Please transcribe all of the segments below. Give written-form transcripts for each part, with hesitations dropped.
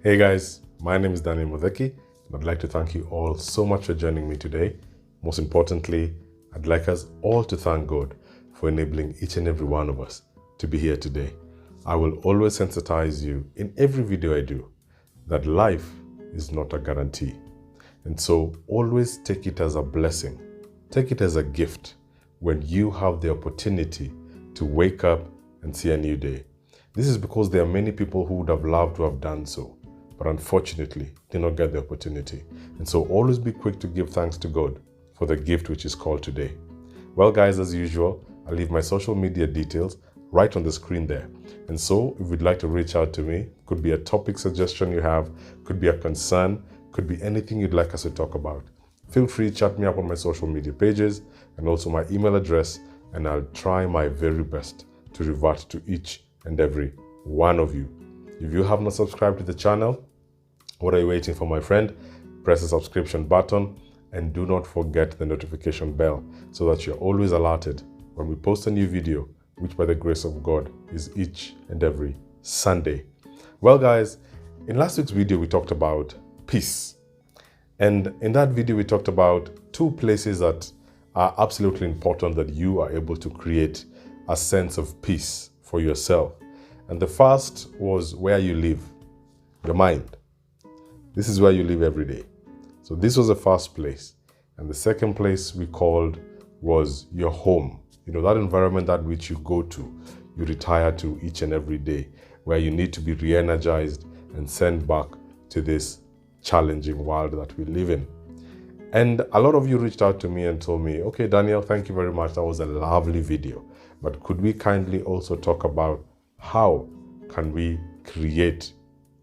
Hey guys, my name is Mutheki, and I'd like to thank you all so much for joining me today. Most importantly, I'd like us all to thank God for enabling each and every one of us to be here today. I will always sensitize you in every video I do that life is not a guarantee. And so always take it as a blessing. Take it as a gift when you have the opportunity to wake up and see a new day. This is because there are many people who would have loved to have done so, but unfortunately did not get the opportunity. And so always be quick to give thanks to God for the gift which is called today. Well guys, as usual, I'll leave my social media details right on the screen there. And so if you'd like to reach out to me, could be a topic suggestion you have, could be a concern, could be anything you'd like us to talk about. Feel free to chat me up on my social media pages and also my email address, and I'll try my very best to revert to each and every one of you. If you have not subscribed to the channel, what are you waiting for, my friend? Press the subscription button and do not forget the notification bell so that you're always alerted when we post a new video, which by the grace of God is each and every Sunday. Well guys, in last week's video we talked about peace. And in that video we talked about two places that are absolutely important that you are able to create a sense of peace for yourself. And the first was where you live, your mind. This is where you live every day. So this was the first place. And the second place we called was your home. You know, that environment that which you go to, you retire to each and every day, where you need to be re-energized and sent back to this challenging world that we live in. And a lot of you reached out to me and told me, okay, Daniel, thank you very much. That was a lovely video. But could we kindly also talk about how can we create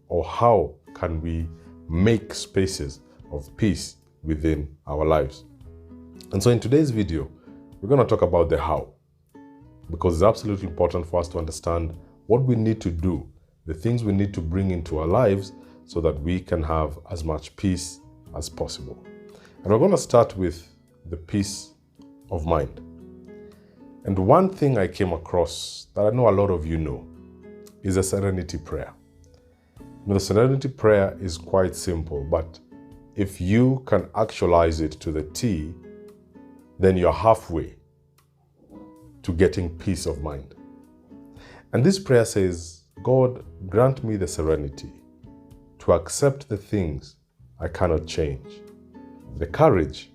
or how can we make spaces of peace within our lives? And so in today's video, we're going to talk about the how, because it's absolutely important for us to understand what we need to do, the things we need to bring into our lives so that we can have as much peace as possible. And we're going to start with the peace of mind. And one thing I came across that I know a lot of you know is a serenity prayer. Now, the serenity prayer is quite simple, but if you can actualize it to the T, then you're halfway to getting peace of mind. And this prayer says, God, grant me the serenity to accept the things I cannot change, the courage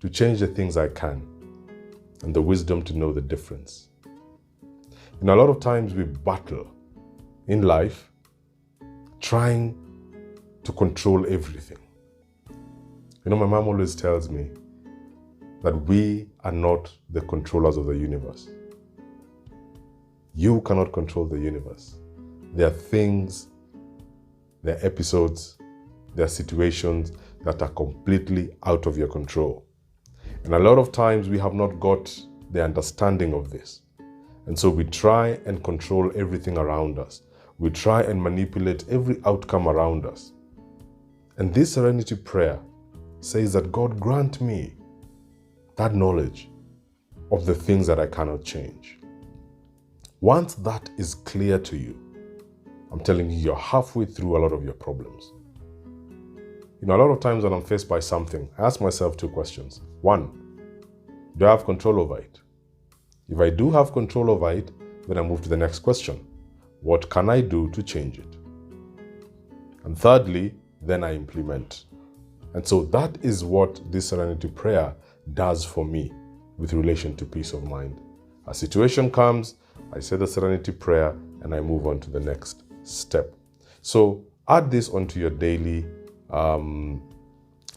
to change the things I can, and the wisdom to know the difference. And a lot of times we battle in life trying to control everything. You know, my mom always tells me that we are not the controllers of the universe. You cannot control the universe. There are things, there are episodes, there are situations that are completely out of your control. And a lot of times we have not got the understanding of this. And so we try and control everything around us. We try and manipulate every outcome around us. And this serenity prayer says that God grant me that knowledge of the things that I cannot change. Once that is clear to you, I'm telling you, you're halfway through a lot of your problems. You know, a lot of times when I'm faced by something, I ask myself two questions. One, do I have control over it? If I do have control over it, then I move to the next question. What can I do to change it? And thirdly, then I implement. And so that is what this serenity prayer does for me with relation to peace of mind. A situation comes, I say the serenity prayer, and I move on to the next step. So add this onto your daily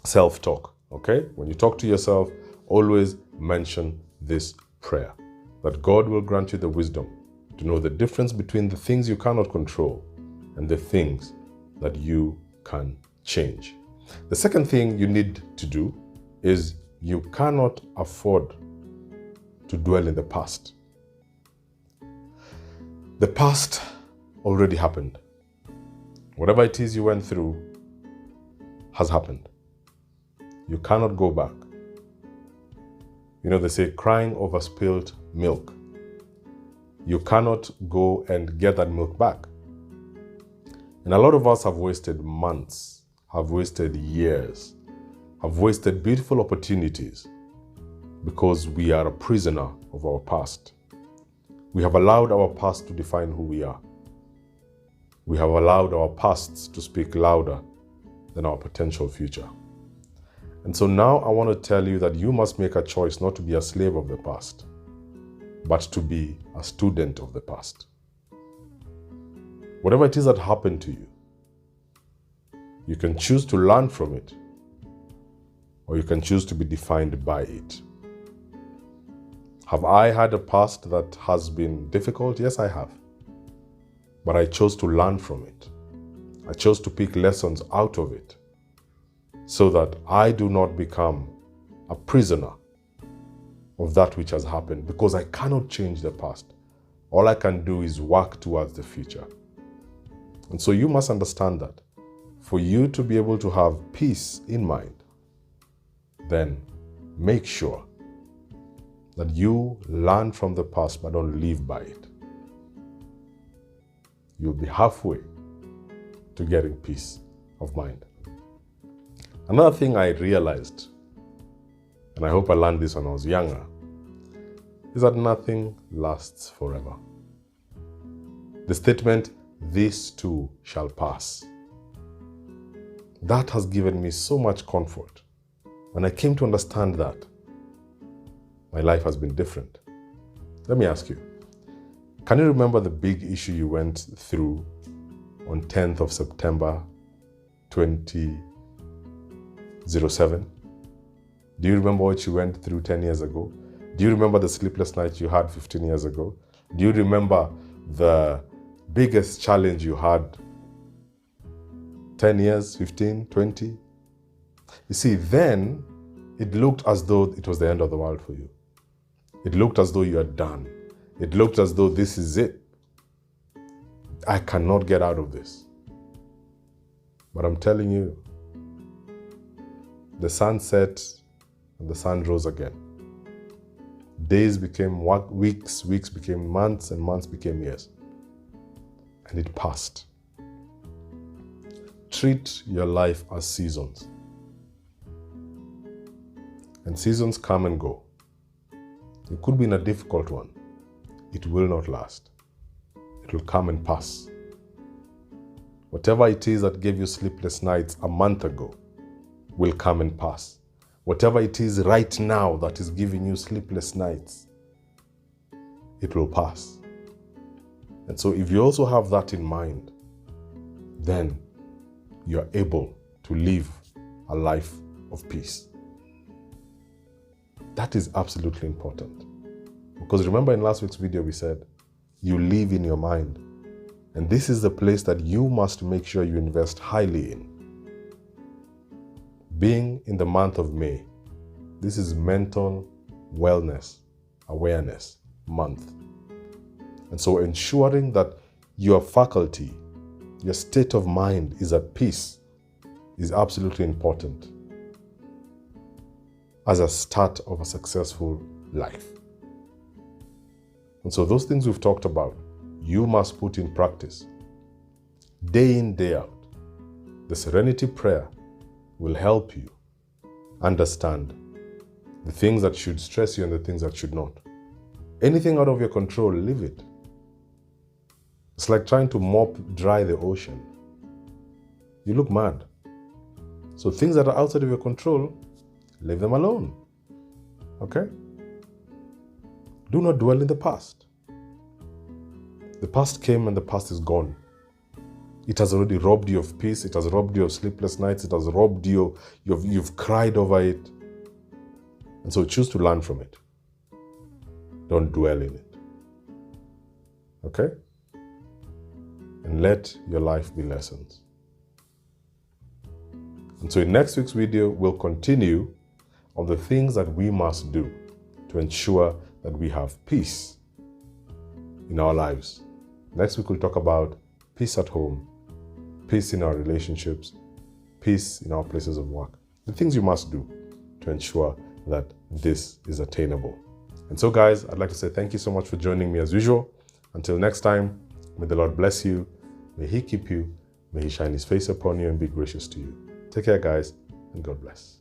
self-talk, okay? When you talk to yourself, always mention this prayer, that God will grant you the wisdom to know the difference between the things you cannot control and the things that you can change. The second thing you need to do is you cannot afford to dwell in the past. The past already happened. Whatever it is you went through has happened. You cannot go back. You know, they say crying over spilled milk. You cannot go and get that milk back. And a lot of us have wasted months, have wasted years, have wasted beautiful opportunities because we are a prisoner of our past. We have allowed our past to define who we are. We have allowed our pasts to speak louder than our potential future. And so now I want to tell you that you must make a choice not to be a slave of the past, but to be a student of the past. Whatever it is that happened to you, you can choose to learn from it, or you can choose to be defined by it. Have I had a past that has been difficult? Yes, I have. But I chose to learn from it. I chose to pick lessons out of it so that I do not become a prisoner of that which has happened, because I cannot change the past. All I can do is work towards the future. And so you must understand that for you to be able to have peace in mind, then make sure that you learn from the past but don't live by it. You'll be halfway to getting peace of mind. Another thing I realized, and I hope I learned this when I was younger, is that nothing lasts forever. The statement, "this too shall pass," that has given me so much comfort. When I came to understand that, my life has been different. Let me ask you, can you remember the big issue you went through on 10th of September 2007? Do you remember what you went through 10 years ago? Do you remember the sleepless nights you had 15 years ago? Do you remember the biggest challenge you had 10 years, 15, 20? You see, then it looked as though it was the end of the world for you. It looked as though you are done. It looked as though this is it. I cannot get out of this. But I'm telling you, the sun set and the sun rose again. Days became weeks, weeks became months, and months became years. And it passed. Treat your life as seasons. And seasons come and go. It could be in a difficult one. It will not last. It will come and pass. Whatever it is that gave you sleepless nights a month ago will come and pass. Whatever it is right now that is giving you sleepless nights, it will pass. And so if you also have that in mind, then you are able to live a life of peace. That is absolutely important. Because remember in last week's video we said, you live in your mind. And this is the place that you must make sure you invest highly in. Being in the month of May, this is Mental Wellness Awareness Month. And so ensuring that your faculty, your state of mind is at peace is absolutely important as a start of a successful life. And so those things we've talked about, you must put in practice. Day in, day out. The Serenity Prayer will help you understand the things that should stress you and the things that should not. Anything out of your control, leave it. It's like trying to mop dry the ocean. You look mad. So things that are outside of your control, leave them alone. Okay? Do not dwell in the past. The past came and the past is gone. It has already robbed you of peace. It has robbed you of sleepless nights. It has robbed you. You've cried over it. And so choose to learn from it. Don't dwell in it. Okay? And let your life be lessons. And so in next week's video, we'll continue on the things that we must do to ensure that we have peace in our lives. Next week, we'll talk about peace at home, peace in our relationships, peace in our places of work. The things you must do to ensure that this is attainable. And so guys, I'd like to say thank you so much for joining me as usual. Until next time, may the Lord bless you, may He keep you, May He shine His face upon you and be gracious to you. Take care, guys, and God bless.